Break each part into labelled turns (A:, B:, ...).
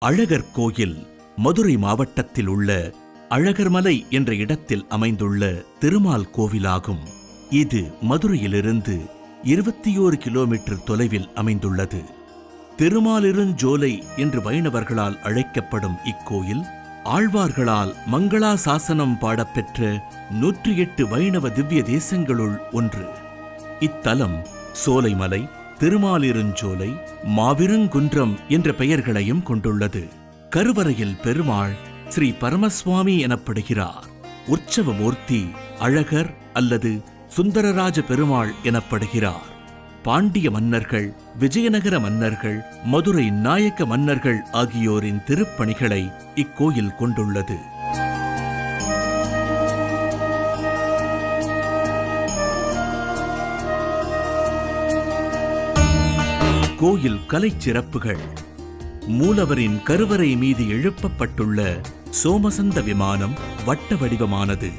A: அழகர் கோயில் மதுரை மாவட்டத்தில் உள்ள அழகர்மலை என்ற இடத்தில் அமைந்துள்ள திருமால் கோவிலாகும். இது மதுரையிலிருந்து 21 கிலோமீட்டர் தொலைவில் அமைந்துள்ளது. திருமாலிருஞ்சோலை என்று வைணவர்களால் அழைக்கப்படும் இக்கோயில் ஆழ்வார்களால் மங்களாசாசனம் பாடப்பெற்ற 108 வைணவ திவ்ய தேசங்களுள் ஒன்று. இத்தலம் சோலைமலை, திருமாலிருஞ்சோலை, மாவிருங்குன்றம் என்ற பெயர்களையும் கொண்டுள்ளது. கருவறையில் பெருமாள் ஸ்ரீ பரமசுவாமி எனப்படுகிறார். உற்சவமூர்த்தி அழகர் அல்லது சுந்தரராஜ பெருமாள் எனப்படுகிறார். பாண்டிய மன்னர்கள், விஜயநகர மன்னர்கள், மதுரை நாயக்க மன்னர்கள் ஆகியோரின் திருப்பணிகளை இக்கோயில் கொண்டுள்ளது. கோயில் கலைச்சிறப்புகள். மூலவரின் கருவறை மீது எழுப்பப்பட்டுள்ள சோமசந்த விமானம் வட்ட வடிவமானது.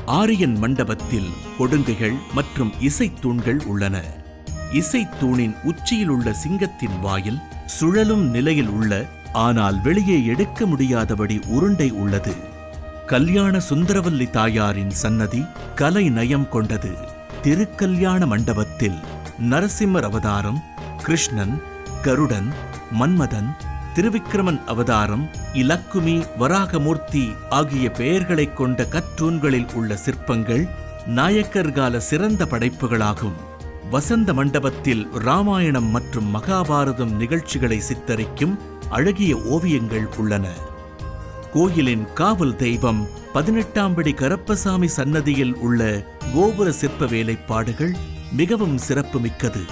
A: ஆரியன் மண்டபத்தில் கொடுங்கைகள் மற்றும் இசைத்தூண்கள் உள்ளன. இசைத்தூணின் உச்சியில் உள்ள சிங்கத்தின் வாயில் சுழலும் நிலையில் உள்ள, ஆனால் வெளியே எடுக்க முடியாதபடி உருண்டை உள்ளது. கல்யாண சுந்தரவல்லி தாயாரின் சன்னதி கலை நயம் கொண்டது. திருக்கல்யாண மண்டபத்தில் நரசிம்மர் அவதாரம், கிருஷ்ணன், கருடன், மன்மதன், திருவிக்கிரமன் அவதாரம், இலக்குமி, வராகமூர்த்தி ஆகிய பெயர்களைக் கொண்ட கற்றூன்களில் உள்ள சிற்பங்கள் நாயக்கர் கால சிறந்த படைப்புகளாகும். வசந்த மண்டபத்தில் இராமாயணம் மற்றும் மகாபாரதம் நிகழ்ச்சிகளை சித்தரிக்கும் அழகிய ஓவியங்கள் உள்ளன. கோயிலின் காவல் தெய்வம் 18ஆம் படி கருப்பசாமி சன்னதியில் உள்ள கோபுர சிற்ப வேலைப்பாடுகள் மிகவும் சிறப்புமிக்கது.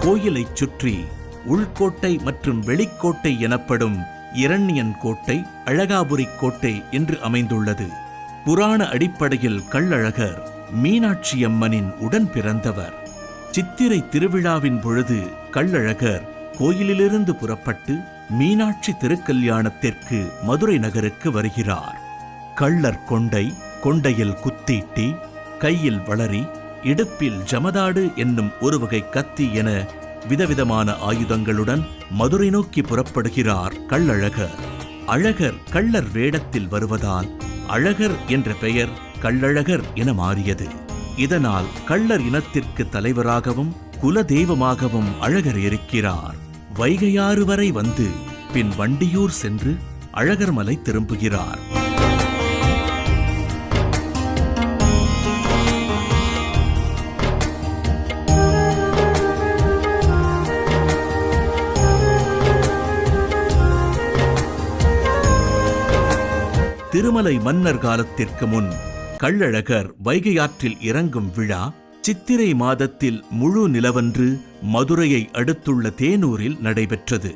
A: கோயிலைச் சுற்றி உள்கோட்டை மற்றும் வெளிக்கோட்டை எனப்படும் இரண்யன் கோட்டை, அழகாபுரி கோட்டை என்று அமைந்துள்ளது. புராண அடிப்படையில் கள்ளழகர் மீனாட்சியம்மனின் உடன் பிறந்தவர். சித்திரை திருவிழாவின் பொழுது கள்ளழகர் கோயிலிலிருந்து புறப்பட்டு மீனாட்சி திருக்கல்யாணத்திற்கு மதுரை நகருக்கு வருகிறார். கள்ளர் கொண்டை, கொண்டையில் குத்தீட்டி, கையில் வளரி, இடுப்பில் ஜமதாடு என்னும் ஒரு வகை கத்தி என விதவிதமான ஆயுதங்களுடன் மதுரை நோக்கி புறப்படுகிறார் கள்ளழகர். அழகர் கள்ளர் வேடத்தில் வருவதால் அழகர் என்ற பெயர் கள்ளழகர் என மாறியது. இதனால் கள்ளர் இனத்திற்கு தலைவராகவும் குலதெய்வமாகவும் அழகர் இருக்கிறார். வைகையாறு வரை வந்து பின் வண்டியூர் சென்று அழகர்மலை திரும்புகிறார். திருமலை மன்னர் காலத்திற்கு முன் கள்ளழகர் வைகையாற்றில் இறங்கும் விழா சித்திரை மாதத்தில் முழு நிலவன்று மதுரையை அடுத்துள்ள தேனூரில் நடைபெற்றது.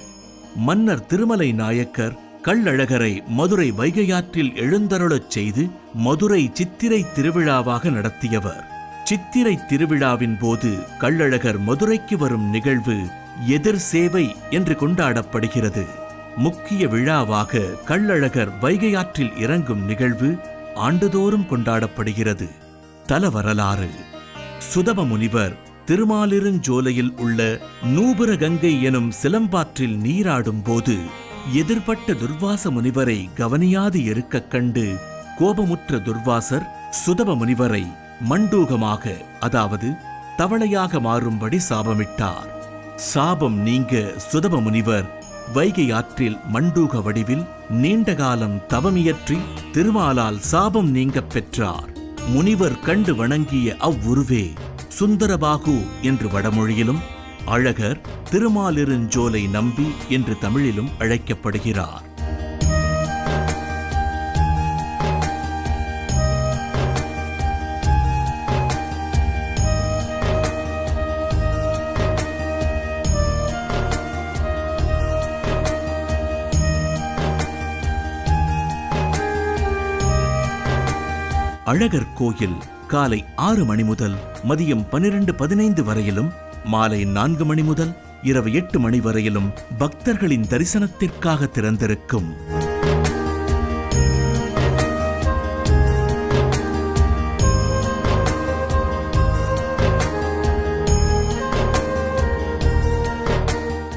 A: மன்னர் திருமலை நாயக்கர் கள்ளழகரை மதுரை வைகையாற்றில் எழுந்தருளச் செய்து மதுரை சித்திரை திருவிழாவாக நடத்தியவர். சித்திரை திருவிழாவின் போது கள்ளழகர் மதுரைக்கு வரும் நிகழ்வு எதிர் சேவை என்று கொண்டாடப்படுகிறது. முக்கிய விழாவாக கள்ளழகர் வைகையாற்றில் இறங்கும் நிகழ்வு ஆண்டுதோறும் கொண்டாடப்படுகிறது. தல வரலாறு. சுதப முனிவர் திருமாலிருஞ்சோலையில் உள்ள நூபுர கங்கை எனும் சிலம்பாற்றில் நீராடும் போது எதிர்பட்ட துர்வாச முனிவரை கவனியாது இருக்கக் கண்டு கோபமுற்ற துர்வாசர் சுதப முனிவரை மண்டூகமாக, அதாவது தவளையாக மாறும்படி சாபமிட்டார். சாபம் நீங்க சுதப முனிவர் வைகை ஆற்றில் மண்டூக வடிவில் நீண்ட காலம் தவமியற்றி திருமாலால் சாபம் நீங்கப் பெற்றார். முனிவர் கண்டு வணங்கிய அவ்வுருவே சுந்தரபாகு என்று வடமொழியிலும், அழகர் திருமாலிருஞ்சோலை நம்பி என்று தமிழிலும் அழைக்கப்படுகிறார். அழகர் கோயில் காலை 6 மணி முதல் மதியம் 12:15 வரையிலும், மாலை 4 மணி முதல் இரவு 8 மணி வரையிலும் பக்தர்களின் தரிசனத்திற்காக திறந்திருக்கும்.